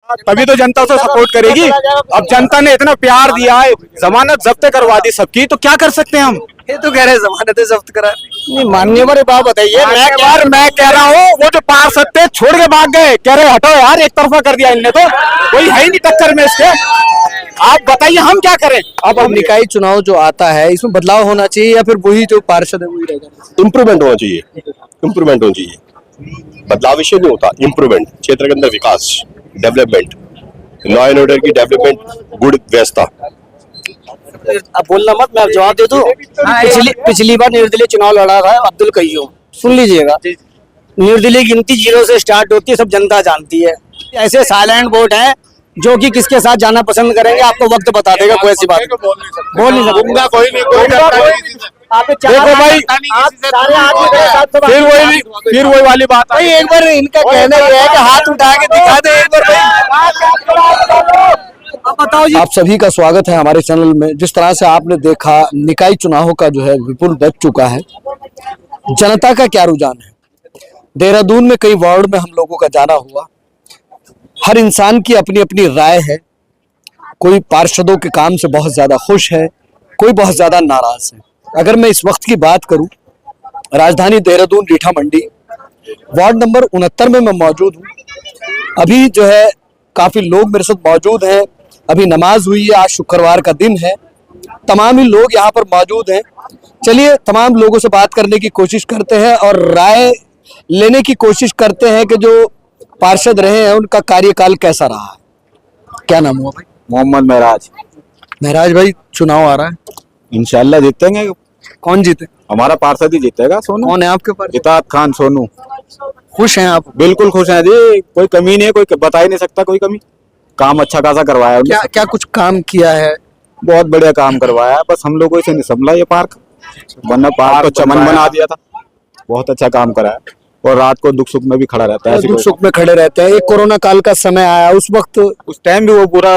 तभी तो जनता उसे सपोर्ट करेगी। अब जनता ने इतना प्यार दिया है, जमानत जब्त करवा दी सबकी, तो क्या कर सकते हैं हम। ये तो कह रहे हैं जमानतें जब्त करा दी। नहीं माननीय वाले बात बताइए। मैं कह रहा हूँ वो जो पार्षद थे छोड़ के भाग गए, कह रहे हटो यार, एक तरफा कर दिया इनने, तो कोई है ही नहीं टक्कर में इसके। आप बताइए हम क्या करें। अब निकाय चुनाव जो आता है इसमें बदलाव होना चाहिए या फिर वही जो पार्षद है वही रहेगा? इम्प्रूवमेंट होना चाहिए, इम्प्रूवमेंट होना चाहिए। बदलाव विषय नहीं होता, इम्प्रूवमेंट, क्षेत्र के अंदर विकास, डेवलपमेंट, लॉ एंड ऑर्डर की डेवलपमेंट, गुड व्यवस्था। अब बोलना मत, मैं जवाब दे दूं। पिछली बार निर्दलीय चुनाव लड़ा था अब्दुल कय्यूम, सुन लीजिएगा। निर्दलीय गिनती 0 से स्टार्ट होती है, सब जनता जानती है। ऐसे साइलेंट वोट है जो कि किसके साथ जाना पसंद करेंगे आपको वक्त बता देगा। कोई ऐसी बात बोल नहीं सकता कोई नहीं। देखो भाई, फिर वही वाली बात भाई एक बार इनका कहना यह है कि हाथ उठा के दिखा दे एक बार भाई। आप बताओ जी। आप सभी का स्वागत है हमारे चैनल में। जिस तरह से आपने देखा निकाय चुनाव का जो है विपुल बच चुका है, जनता का क्या रुझान है। देहरादून में कई वार्ड में हम लोगों का जाना हुआ, हर इंसान की अपनी अपनी राय है। कोई पार्षदों के काम से बहुत ज्यादा खुश है, कोई बहुत ज्यादा नाराज है। अगर मैं इस वक्त की बात करूं, राजधानी देहरादून रीठा मंडी वार्ड नंबर 69 में मैं मौजूद हूं। अभी जो है काफी लोग मेरे साथ मौजूद हैं। अभी नमाज हुई है, आज शुक्रवार का दिन है, तमाम ही लोग यहाँ पर मौजूद हैं। चलिए तमाम लोगों से बात करने की कोशिश करते हैं और राय लेने की कोशिश करते हैं कि जो पार्षद रहे हैं उनका कार्यकाल कैसा रहा है। क्या नाम हुआ भाई? मोहम्मद महराज। महराज भाई, चुनाव आ रहा है, इंशाल्लाह जीतेंगे। कौन जीते? हमारा पार्षद ही जीतेगा। सोनू। कौन है आपके पास? इताद खान सोनू। खुश हैं आप? बिल्कुल खुश हैं जी, कोई कमी नहीं है, कोई बता ही नहीं सकता कोई कमी। काम अच्छा खासा करवाया है। क्या क्या कुछ काम किया है? बहुत बढ़िया काम करवाया है, बस हम लोगों से नहीं संभला ये पार्क, वरना पार्क तो चमन बना दिया था। बहुत अच्छा काम करा है और रात को दुख सुख में भी खड़ा रहता है। दुख सुख में खड़े रहते हैं। एक कोरोना काल का समय आया, उस वक्त उस टाइम भी वो पूरा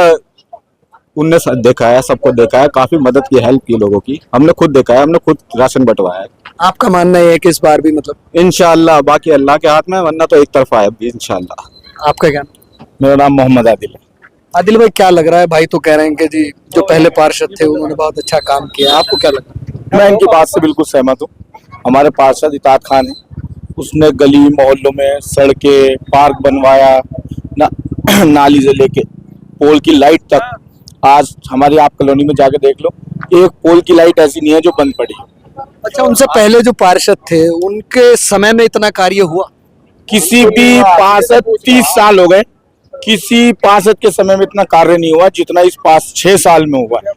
उनने देखा है, सबको देखा है, काफी मदद की, हेल्प की लोगों की। हमने खुद देखा है, हमने खुद राशन बंटवाया है। आपका मानना है कि इस बार भी मतलब इंशाल्लाह, बाकी अल्लाह के हाथ में, वरना तो एक तरफा है इंशाल्लाह। आपका क्या? मेरा नाम मोहम्मद आदिल है। आदिल भाई, क्या लग रहा है? भाई तो कह रहे हैं कि जी जो पहले पार्षद थे उन्होंने बहुत अच्छा काम किया, आपको क्या लग रहा है? मैं इनकी बात से बिल्कुल सहमत हूँ। हमारे पार्षद इताद खान है, उसने गली मोहल्लों में सड़कें, पार्क बनवाया, नाली से लेके पोल की लाइट तक। आज हमारी आप कॉलोनी में जाके देख लो, एक पोल की लाइट ऐसी नहीं है जो बंद पड़ी। अच्छा, उनसे पहले जो पार्षद थे उनके समय में इतना कार्य हुआ? किसी भी पार्षद 30 साल हो गए, किसी पार्षद के समय में इतना कार्य नहीं हुआ जितना इस 6 साल में हुआ है।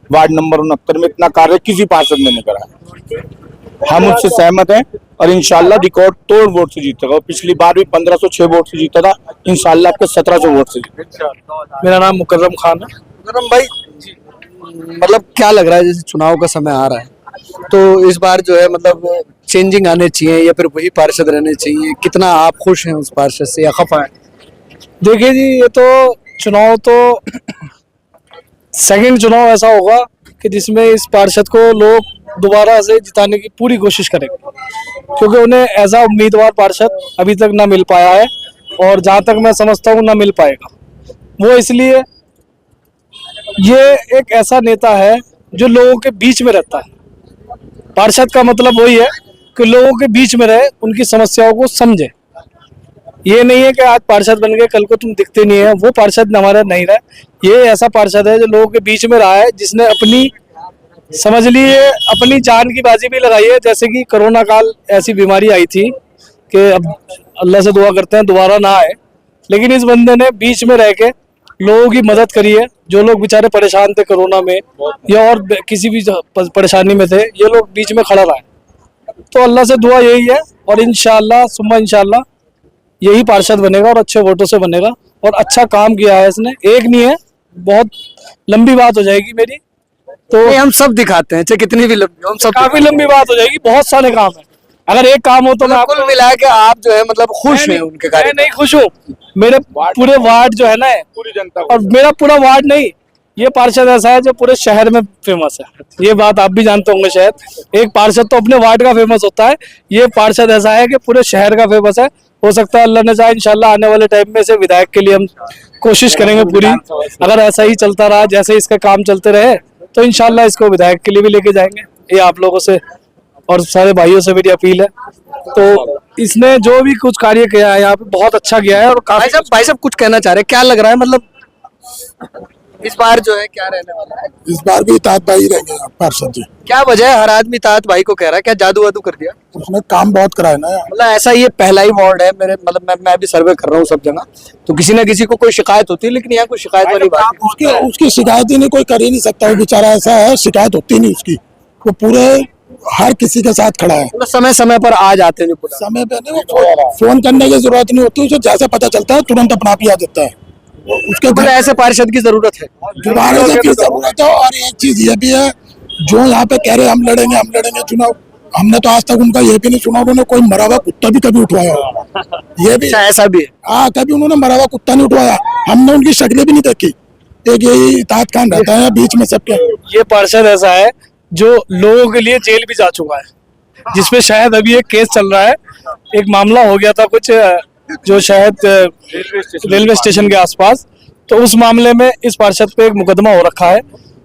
वार्ड नंबर 69 में इतना कार्य किसी पार्षद ने नहीं करा। हम उससे सहमत हैं और इंशाल्लाह रिकॉर्ड तोड़ वोट से जीतेगा। पिछली बार भी 1506 वोट से जीता था, इंशाल्लाह आपके 1700 वोट से जीतेगा। मेरा नाम मुकर्रम खान है। मुकर्रम भाई, मतलब क्या लग रहा है, जैसे चुनाव का समय आ रहा है तो इस बार जो है मतलब चेंजिंग आने चाहिए या फिर वही पार्षद रहने चाहिए? कितना आप खुश हैं उस पार्षद से या खफा है? देखिए जी, ये तो चुनाव तो सेकंड चुनाव ऐसा होगा कि जिसमें इस पार्षद को लोग दोबारा से जिताने की पूरी कोशिश करेंगे, क्योंकि उन्हें ऐसा उम्मीदवार पार्षद अभी तक ना मिल पाया है और जहां तक मैं समझता हूँ ना मिल पाएगा। वो इसलिए ये एक ऐसा नेता है जो लोगों के बीच में रहता है। पार्षद का मतलब वही है कि लोगों के बीच में रहे, उनकी समस्याओं को समझे। ये नहीं है कि आज पार्षद बन गए कल को तुम दिखते नहीं है, वो पार्षद हमारा नहीं रहा। ये ऐसा पार्षद है जो लोगों के बीच में रहा है, जिसने अपनी, समझ लिए, अपनी जान की बाजी भी लगाई है। जैसे कि कोरोना काल ऐसी बीमारी आई थी कि अब अल्लाह से दुआ करते हैं दोबारा ना आए, लेकिन इस बंदे ने बीच में रह के लोगों की मदद करी है। जो लोग बेचारे परेशान थे कोरोना में या और किसी भी परेशानी में थे, ये लोग बीच में खड़ा रहा है। तो अल्लाह से दुआ यही है और इंशाल्लाह सुम्मा इंशाल्लाह यही पार्षद बनेगा और अच्छे वोटों से बनेगा। और अच्छा काम किया है इसने, एक नहीं है, बहुत लंबी बात हो जाएगी मेरी, तो हम सब दिखाते हैं, चाहे कितनी भी लंबी, हम सब काफी लंबी बात हो जाएगी। बहुत सारे काम है, अगर एक काम हो तो मैं कुल मिला के आप जो है मतलब खुश हैं उनके कार्य? मैं नहीं खुश हूँ, मेरे पूरे वार्ड जो है ना, पूरी जनता और मेरा पूरा वार्ड नहीं, ये पार्षद ऐसा है जो पूरे शहर में फेमस है, ये बात आप भी जानते होंगे शायद। एक पार्षद तो अपने वार्ड का फेमस होता है, ये पार्षद ऐसा है कि पूरे शहर का फेमस है। हो सकता है अल्लाह ने चाहे इंशाल्लाह आने वाले टाइम में इसे विधायक के लिए हम कोशिश करेंगे पूरी। अगर ऐसा ही चलता रहा, जैसे इसके काम चलते रहे, तो इंशाल्लाह इसको विधायक के लिए भी लेके जाएंगे। ये आप लोगों से और सारे भाइयों से मेरी अपील है। तो इसने जो भी कुछ कार्य किया है यहाँ पे बहुत अच्छा किया है। और काफी भाई साहब कुछ कहना चाह रहे हैं, क्या लग रहा है मतलब इस बार जो है क्या रहने वाला है? इस बार भी इताअत भाई रहेंगे पार्षद जी। क्या वजह है हर आदमी तात भाई को कह रहा है? क्या जादू वादू कर दिया? उसने काम बहुत करा है ना यार। मतलब ऐसा ये पहला ही वार्ड है मेरे, मतलब मैं भी सर्वे कर रहा हूँ सब जगह, तो किसी ना किसी को कोई शिकायत होती है, लेकिन यहाँ कोई शिकायत वाली बात नहीं। उसकी शिकायत ही नहीं, कोई कर ही नहीं सकता। वो बेचारा ऐसा है, शिकायत होती नहीं उसकी। वो पूरे हर किसी के साथ खड़ा है, मतलब समय समय पर आ जाते हैं जो पुलिस। समय पे नहीं। वो फोन करने की जरूरत नहीं होती, उसे जैसे पता चलता है तुरंत अपना आप ही आ जाता है। उसके मतलब ऐसे पार्षद की जरूरत है। दोबारा से फिर जरूरत है। और एक चीज ये भी है, जो यहाँ पे कह रहे हम लड़ेंगे चुनाव, हमने तो आज तक उनका ये भी नहीं सुना उन्होंने कोई मरा हुआ कुत्ता भी कभी उठवाया हो। ये भी ऐसा भी है। हाँ, कभी उन्होंने मरा हुआ कुत्ता नहीं उठवाया। हमने उनकी शक्लें भी नहीं देखी। एक यही इताअत खान रहता है बीच में सबके। ये पार्षद ऐसा है जो लोगों के लिए जेल भी जा चुका है, जिसपे शायद अभी एक केस चल रहा है। एक मामला हो गया था कुछ, जो शायद रेलवे स्टेशन के आसपास, तो उस मामले में इस पार्षद पे एक मुकदमा हो रखा है।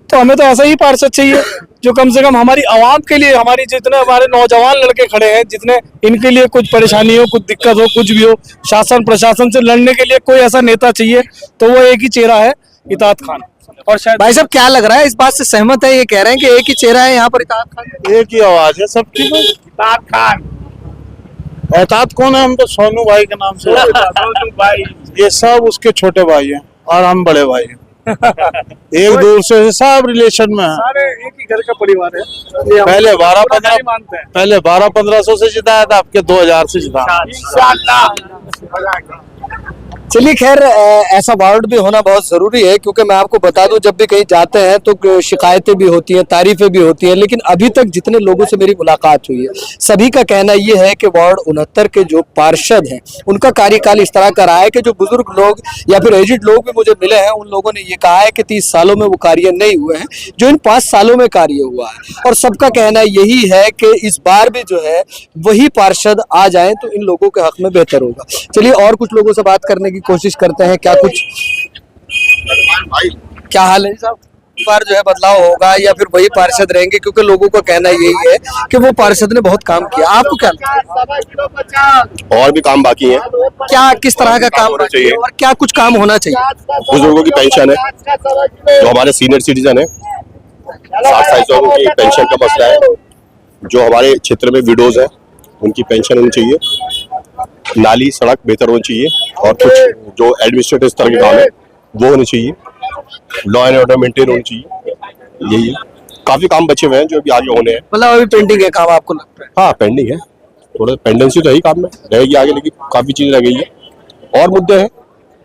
तो हमें तो ऐसा ही पार्षद चाहिए जो कम से कम हमारी आवाम के लिए, हमारी जितने हमारे नौजवान लड़के खड़े हैं, जितने इनके लिए कुछ परेशानी हो, कुछ दिक्कत हो, कुछ भी हो, शासन प्रशासन से लड़ने के लिए कोई ऐसा नेता चाहिए। तो वो एक ही चेहरा है, इताअत खान। और शायद भाई साहब क्या लग रहा है, इस बात से सहमत है? ये कह रहे हैं कि एक ही चेहरा है यहाँ पर इताअत खान। एक ही आवाज है सबकी। इताअत खान। इताअत कौन है? हम तो सोनू भाई के नाम से। सोनू भाई, ये सब उसके छोटे भाई हैं और हम बड़े भाई हैं। एक दूर से सब रिलेशन में है। सारे एक ही घर का परिवार है। पहले मानते हैं। 1200-1500 से जिताया था, आपके 2000 से जिता। चलिए खैर, ऐसा वार्ड भी होना बहुत जरूरी है, क्योंकि मैं आपको बता दूं जब भी कहीं जाते हैं तो शिकायतें भी होती हैं, तारीफें भी होती हैं, लेकिन अभी तक जितने लोगों से मेरी मुलाकात हुई है सभी का कहना ये है कि वार्ड 69 के जो पार्षद हैं उनका कार्यकाल इस तरह का रहा है कि जो बुजुर्ग लोग या फिर एजिड लोग भी मुझे मिले हैं, उन लोगों ने ये कहा है कि 30 सालों में वो कार्य नहीं हुए हैं जो इन 5 सालों में कार्य हुआ है। और सबका कहना यही है कि इस बार भी जो है वही पार्षद आ जाए तो इन लोगों के हक में बेहतर होगा। चलिए और कुछ लोगों से बात करने की कोशिश करते हैं। क्या हाल है साहब? इस बार जो है बदलाव होगा या फिर वही पार्षद रहेंगे? क्योंकि लोगों का कहना यही है कि वो पार्षद ने बहुत काम किया। आपको क्या लगता है? और भी काम बाकी है। क्या किस तरह का काम होना चाहिए और क्या कुछ काम होना चाहिए? बुजुर्गों की पेंशन है, जो हमारे सीनियर सिटीजन है 60 की पेंशन का मसला है। जो हमारे क्षेत्र में विडोज है उनकी पेंशन होनी चाहिए। नाली सड़क बेहतर होनी चाहिए और कुछ जो एडमिनिस्ट्रेटिव स्तर के काम है वो होने चाहिए। लॉ एंड ऑर्डर मेंटेन होनी चाहिए। यही है, काफी काम बचे हुए हैं जो अभी आगे होने हैं। मतलब अभी पेंडिंग है काम आपको लगता है? हाँ, पेंडिंग है, थोड़ा पेंडेंसी तो है ही काम में, रहेगी आगे, लेकिन काफी चीजें रह गई है और मुद्दे हैं।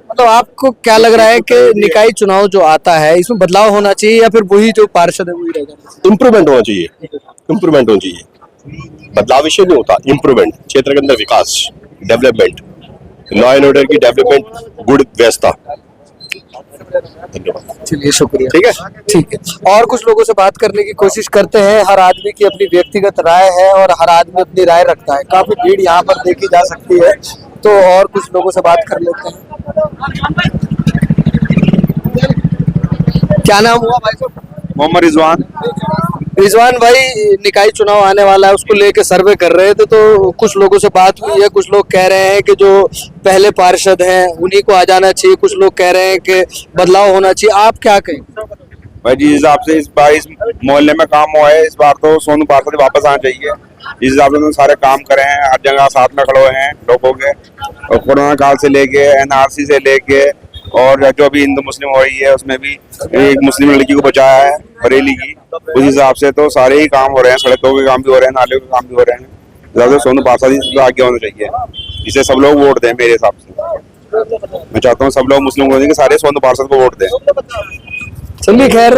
मतलब आपको क्या लग रहा है कि निकाय चुनाव जो आता है इसमें बदलाव होना चाहिए या फिर वही जो पार्षद है वही रहेगा? इम्प्रूवमेंट होना चाहिए, इम्प्रूवमेंट होना चाहिए। बदलाव विषय नहीं होता, इम्प्रूवमेंट, क्षेत्र के अंदर विकास, डेवलपमेंट, लॉ एंड ऑर्डर की डेवलपमेंट, गुड व्यवस्था। धन्यवाद। चलिए शुक्रिया। ठीक है, ठीक है। और कुछ लोगों से बात करने की कोशिश करते हैं। हर आदमी की अपनी व्यक्तिगत राय है और हर आदमी अपनी राय रखता है। काफी भीड़ यहाँ पर देखी जा सकती है, तो और कुछ लोगों से बात कर लेते हैं। क्या नाम हुआ भाई साहब? मोहम्मद रिजवान। रिजवान भाई, निकाय चुनाव आने वाला है उसको लेके सर्वे कर रहे थे, तो कुछ लोगों से बात हुई है। कुछ लोग कह रहे हैं कि जो पहले पार्षद हैं उन्हीं को आ जाना चाहिए, कुछ लोग कह रहे हैं कि बदलाव होना चाहिए। आप क्या कहें? भाई जिस हिसाब से इस बार इस मोहल्ले में काम हुआ है, इस बार तो सोनू पार्षद वापस आना चाहिए। जिस हिसाब से उन्होंने सारे काम करे हैं, हर जगह साथ में खड़े हुए हैं लोगों के, और कोरोना काल से लेके एनआरसी से लेके और जो अभी हिंदू मुस्लिम हो रही है उसमें भी एक मुस्लिम लड़की को बचाया है बरेली की। उस हिसाब से तो सारे ही काम हो रहे हैं, सड़कों के काम भी हो रहे हैं, नालियों के काम भी हो रहे हैं। ज्यादा सोनू पार्षद ही आगे होना चाहिए, जिसे सब लोग वोट दें। मेरे हिसाब से मैं चाहता हूँ सब लोग मुस्लिम को सारे सोनू पार्षद को वोट दें। चलिए खैर,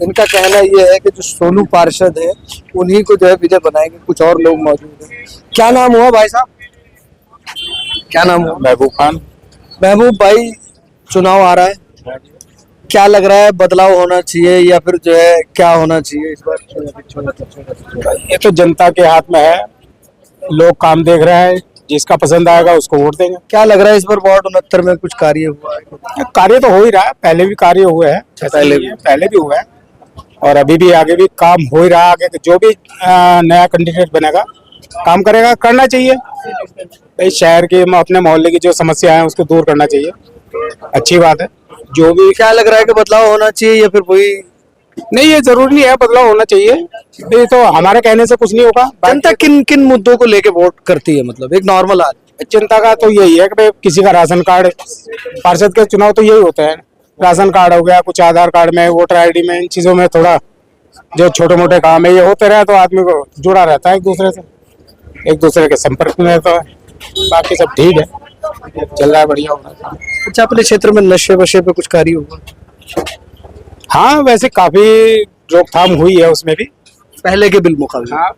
इनका कहना यह है कि जो सोनू पार्षद है उन्हीं को जो है विजय बनाएंगे। कुछ और लोग मौजूद हैं। क्या नाम हुआ भाई साहब? क्या नाम हुआ? महबूब खान। महबूब भाई, चुनाव आ रहा है, क्या लग रहा है, बदलाव होना चाहिए या फिर जो है क्या होना चाहिए इस बार? ये तो जनता के हाथ में है, लोग काम देख रहे हैं, जिसका पसंद आएगा उसको वोट देंगे। क्या लग रहा है इस बार वार्ड 69 में कुछ कार्य हुआ है? कार्य तो हो ही रहा है, पहले भी कार्य हुए हैं, पहले भी हुआ है और अभी भी आगे भी काम हो ही रहा है। आगे जो भी नया कैंडिडेट बनेगा काम करेगा, करना चाहिए। इस शहर की अपने मोहल्ले की जो समस्या है उसको दूर करना चाहिए, अच्छी बात है। जो भी क्या लग रहा है कि बदलाव होना चाहिए या फिर वही? नहीं, ये जरूरी नहीं है, बदलाव होना चाहिए। ये तो हमारे कहने से कुछ नहीं होगा। जनता किन किन मुद्दों को लेके वोट करती है, मतलब एक नॉर्मल आदमी? जनता का तो यही है कि भाई किसी का राशन कार्ड, पार्षद के चुनाव तो यही होते हैं, राशन कार्ड हो गया, कुछ आधार कार्ड में, वोटर आईडी में, इन चीजों में थोड़ा जो छोटे मोटे काम है ये होते रहे तो आदमी को जुड़ा रहता है एक दूसरे से, एक दूसरे के संपर्क में रहता है। बाकी सब ठीक है, चल रहा है, बढ़िया हो रहा है। अच्छा, अपने क्षेत्र में नशे वशे पे कुछ कार्य हुआ? हाँ, वैसे काफी रोकथाम हुई है उसमें भी, पहले के बिल मुकाबले? हाँ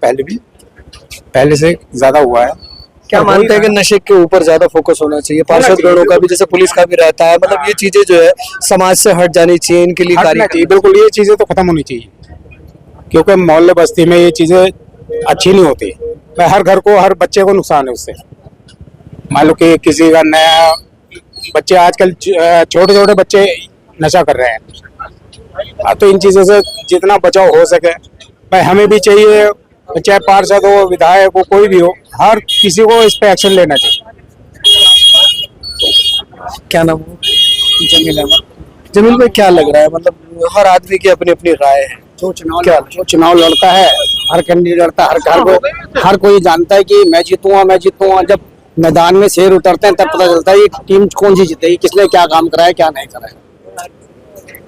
पहले से ज्यादा हुआ है। क्या मानते हैं कि नशे के ऊपर ज्यादा फोकस होना चाहिए? पार्षद गणों का भी, जैसे पुलिस का भी रहता है, मतलब ये चीजें जो है समाज से हट जानी चाहिए, इनके लिए हटना कार्य चाहिए, बिल्कुल ये चीजें तो खत्म होनी चाहिए, क्योंकि मोहल्ले बस्ती में ये चीजें अच्छी नहीं होती। हर घर को, हर बच्चे को नुकसान है उससे। मान लो कि किसी का नया बच्चे, आजकल छोटे छोटे बच्चे नशा कर रहे हैं, तो इन चीजों से जितना बचाव हो सके भाई हमें भी चाहिए, चाहे पार्षद हो, विधायक हो, कोई भी हो, हर किसी को इस पे एक्शन लेना चाहिए। क्या नाम हो? जमील अहमद। जमील में क्या लग रहा है, मतलब हर आदमी की अपनी अपनी राय है, जो चुनाव लड़ता है, हर कैंडिडेट लड़ता है, हर कोई जानता है कि मैं जीतूंगा। जब मैदान में शेर उतरते हैं तब पता चलता है ये टीम कौन सी जीतेगी, किसने क्या काम करा है, क्या नहीं करा है।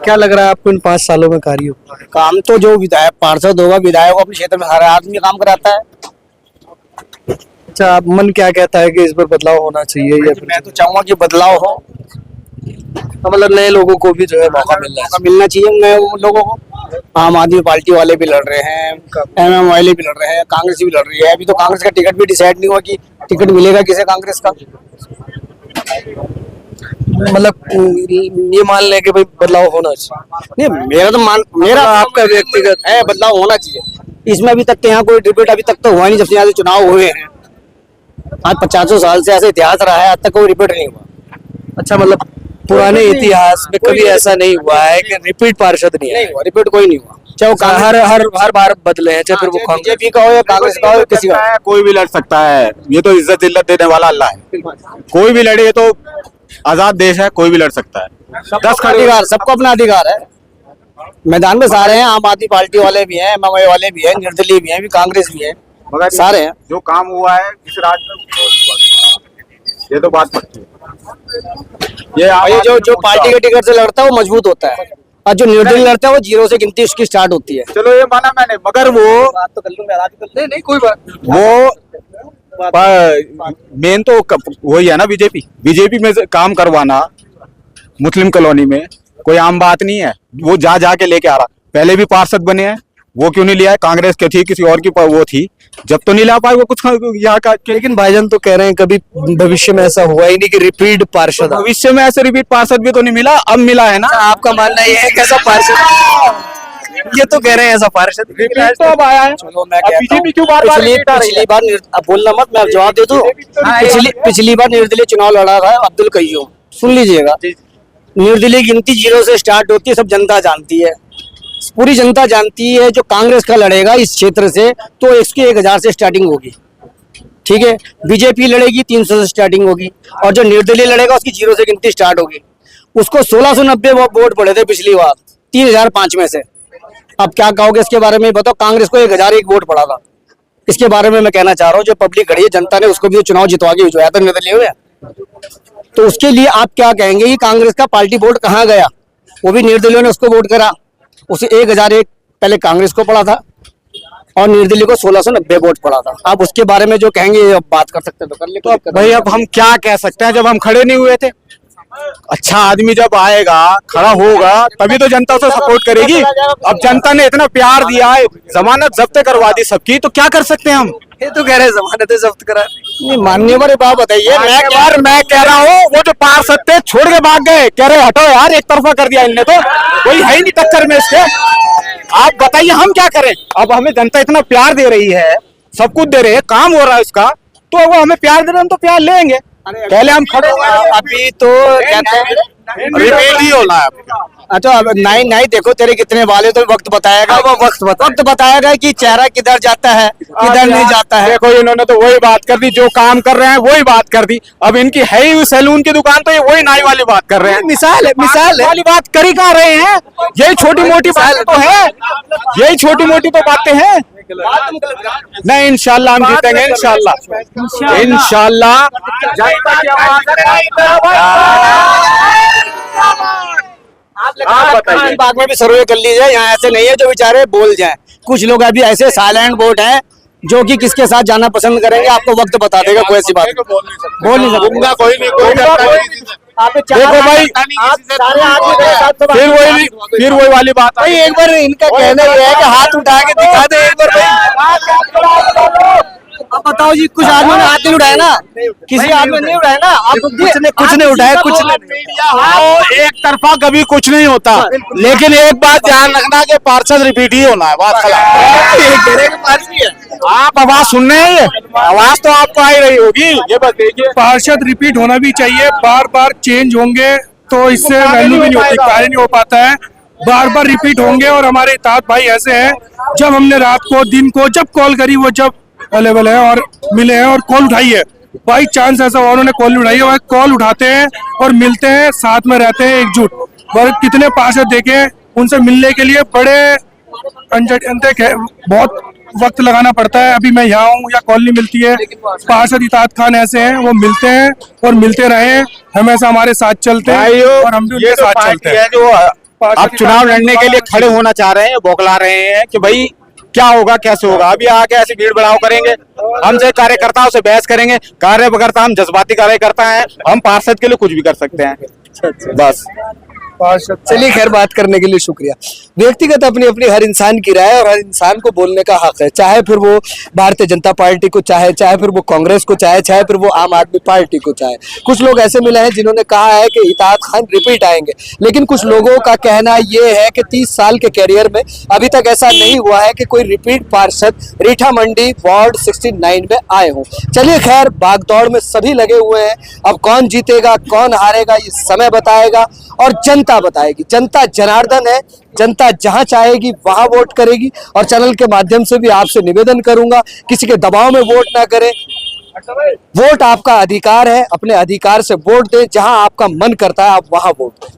क्या लग रहा है आपको इन 5 सालों में कार्य हुआ है? काम तो जो विधायक, पार्षद होगा, विधायक अपने क्षेत्र में हर आदमी काम कराता है। अच्छा, आप मन क्या कहता है कि इस पर बदलाव होना चाहिए या फिर? मैं तो चाहूंगा कि बदलाव हो, मतलब नए लोगों को भी जो है मौका मिलना चाहिए नए लोगों को। आम आदमी पार्टी वाले भी लड़ रहे हैं, एमएम वाले भी लड़ रहे हैं, कांग्रेस भी लड़ रही है। अभी तो कांग्रेस का टिकट भी डिसाइड नहीं हुआ कि टिकट मिलेगा किसे कांग्रेस का। मतलब ये मान लें कि भाई बदलाव होना चाहिए। नहीं, मेरा आपका व्यक्तिगत है, बदलाव होना चाहिए। इसमें अभी तक तो यहाँ कोई रिपीट अभी तक तो हुआ नहीं, जब से यहाँ से चुनाव हुए हैं। आज 50 साल से ऐसे इतिहास रहा है, आज तक कोई रिपीट नहीं हुआ। अच्छा, मतलब पुराने इतिहास में कभी ऐसा नहीं हुआ है कि रिपीट पार्षद नहीं हुआ, रिपीट कोई नहीं हुआ। चाहे वो हर बार बदले हैं, चाहे फिर वो बीजेपी का हो या कांग्रेस का हो, किसी का। कोई भी लड़ सकता है, ये तो इज्जत दिल्लत देने वाला अल्लाह है। कोई भी लड़े, ये तो आजाद देश है, कोई भी लड़ सकता है। 10 अधिकार, सबको अपना अधिकार है। मैदान में सारे हैं, आम आदमी पार्टी वाले भी हैं, एमएम वाले भी हैं, निर्दलीय भी हैं, कांग्रेस भी है, मगर सारे हैं। जो काम हुआ है इस राज्य में, ये तो बात पक्की है। ये जो पार्टी के टिकट से लड़ता है वो मजबूत होता है, और जो निर्दलीय लड़ता है वो 0 से गिनती उसकी स्टार्ट होती है। चलो ये माना मैंने, मगर वो बात तो कर लूंगा, नहीं कोई बात। वो मेन तो वही है ना, बीजेपी में से काम करवाना मुस्लिम कॉलोनी में कोई आम बात नहीं है। वो जा के लेके आ रहा, पहले भी पार्षद बने हैं, वो क्यों नहीं लिया है? कांग्रेस के थी, किसी और की वो थी, जब तो नहीं ला पाए वो कुछ यहाँ का। लेकिन भाईजान तो कह रहे हैं कभी भविष्य में ऐसा हुआ ही नहीं कि रिपीट पार्षद। भविष्य में ऐसे रिपीट पार्षद भी तो नहीं मिला, अब मिला है ना। आपका मानना ये है कैसा पार्षद? ये तो कह रहे हैं ऐसा पार्षद रिपीट तो अब आया है। चलो मैं बीजेपी क्यों बार-बार पिछली बार अब बोलना मत, मैं जवाब दे दूं। पिछली बार निर्दलीय चुनाव लड़ा था अब्दुल कय्यूम, सुन लीजिएगा। निर्दलीय गिनती 0 से स्टार्ट होती है, सब जनता जानती है, पूरी जनता जानती है। जो कांग्रेस का लड़ेगा इस क्षेत्र से तो इसकी 1000 से स्टार्टिंग होगी, ठीक है। बीजेपी लड़ेगी 300 से स्टार्टिंग होगी, और जो निर्दलीय लड़ेगा उसकी 0 से गिनती स्टार्ट होगी। उसको 1690 वोट पड़े थे पिछली बार 3005 में से। अब क्या कहोगे इसके बारे में बताओ? कांग्रेस को 1001 वोट पड़ा था। इसके बारे में मैं कहना चाह रहा हूँ, जो पब्लिक खड़ी है, जनता ने उसको भी चुनाव जितवा के भिजवाया था निर्दलीय हुए, तो उसके लिए आप क्या कहेंगे कि कांग्रेस का पार्टी वोट कहाँ गया? वो भी निर्दलीय ने उसको वोट करा, उसे 1001 पहले कांग्रेस को पड़ा था और निर्दलीय को 1690 वोट पड़ा था। आप उसके बारे में जो कहेंगे अब बात कर सकते हैं तो कर ले। तो भाई अब हम क्या कह सकते हैं जब हम खड़े नहीं हुए थे? अच्छा आदमी जब आएगा, खड़ा होगा, तभी तो जनता उसे सपोर्ट करेगी। अब जनता ने इतना प्यार दिया है, जमानत जब्त करवा दी सबकी, तो क्या कर सकते हैं हम? ये तो कह रहे हैं जमानतें जब्त करा। नहीं मानने वाली बात बताइए। मैं कह रहा हूँ वो जो पार्षद थे छोड़ के भाग गए, कह रहे हटो यार, एक तरफा कर दिया इनने, तो कोई है ही नहीं टक्कर में इसके। आप बताइए हम क्या करें? अब हमें जनता इतना प्यार दे रही है, सब कुछ दे रहे हैं, काम हो रहा है उसका, तो वो हमें प्यार दे रहे हैं, हम तो प्यार लेंगे। पहले हम खड़े अभी तो कहते हैं रिपीट ही होना है। अच्छा अब नहीं देखो तेरे कितने वाले, तो वक्त बताएगा, वो वक्त बताएगा कि चेहरा किधर जाता है किधर नहीं जाता है। देखो इन्होंने तो वही बात कर दी, जो काम कर रहे हैं वही बात कर दी। अब इनकी है ही सैलून की दुकान, तो ये वही नाई वाली बात कर रहे हैं। मिसाल है वाली बात कर ही कहाँ रहे हैं? यही छोटी मोटी बातें तो है, यही छोटी मोटी तो बातें हैं। नहीं इंशाल्लाह हम जीतेंगे, इंशाल्लाह। आप बताइए, बाग में भी सर्वे कर लीजिए, यहाँ ऐसे नहीं है जो बेचारे बोल जाए। कुछ लोग अभी ऐसे साइलेंट वोट हैं जो कि किसके साथ जाना पसंद करेंगे, आपको वक्त बता देगा। कोई ऐसी बात बोल नहीं सकूंगा, कोई नहीं। देखो भाई, फिर वही वाली बात भाई एक बार इनका कहना यह है कि हाथ उठा के दिखा दे एक बार भाई। अब बताओ जी, कुछ आदमी ने हाथ नहीं उठाया ना, किसी आदमी ने नहीं उठाया ना, आप कुछ नहीं उठाया, कुछ नहीं। एक तरफा कभी कुछ नहीं होता, लेकिन एक बात ध्यान रखना कि पार्षद रिपीट ही होना है। बात आप आवाज सुन रहे हैं, आवाज तो आपको आ ही रही होगी, ये बस देखिए। पार्षद रिपीट होना भी चाहिए, बार बार चेंज होंगे तो इससे वैल्यू भी नहीं होती, कार्य नहीं हो पाता है। बार बार रिपीट होंगे। और हमारे इताद भाई ऐसे हैं, जब हमने रात को दिन को जब कॉल करी वो जब अवेलेबल है और मिले हैं और कॉल उठाई है। बाई चांस ऐसा हुआ उन्होंने कॉल उठाई है, कॉल उठाते हैं और मिलते हैं, साथ में रहते हैं एकजुट। और कितने पार्षद देखे, उनसे मिलने के लिए बड़े बहुत वक्त लगाना पड़ता है। अभी मैं यहाँ हूँ या कॉल नहीं मिलती है। पार्षद इताद खान ऐसे हैं, वो मिलते हैं और मिलते रहे, हमेशा हमारे साथ चलते हैं और हम भी उनके साथ चलते हैं। जो अब चुनाव लड़ने के लिए खड़े होना चाह रहे हैं, बौखला रहे हैं कि भाई क्या होगा कैसे होगा। अभी आके ऐसी भीड़ बढ़ाव करेंगे, हमसे कार्यकर्ताओं से बहस करेंगे। कार्यकर्ता हम जज्बाती कार्यकर्ता हैं, हम पार्षद के लिए कुछ भी कर सकते हैं बस। चलिए खैर, बात करने के लिए शुक्रिया। व्यक्तिगत अपनी अपनी हर इंसान की राय और हर इंसान को बोलने का हक है, चाहे फिर वो भारतीय जनता पार्टी को चाहे फिर वो कांग्रेस को चाहे फिर वो आम आदमी पार्टी को चाहे। कुछ लोग ऐसे मिले हैं जिन्होंने कहा है कि इताद खान रिपीट आएंगे, लेकिन कुछ लोगों का कहना ये है कि 30 साल के कैरियर में अभी तक ऐसा नहीं हुआ है कि कोई रिपीट पार्षद रीठा मंडी वार्ड 69 में आए हों। चलिए खैर, भागदौड़ में सभी लगे हुए हैं। अब कौन जीतेगा कौन हारेगा ये समय बताएगा और जनता बताएगी। जनता जनार्दन है, जनता जहां चाहेगी वहां वोट करेगी। और चैनल के माध्यम से भी आपसे निवेदन करूंगा, किसी के दबाव में वोट ना करें। वोट आपका अधिकार है, अपने अधिकार से वोट दें, जहां आपका मन करता है आप वहां वोट दें।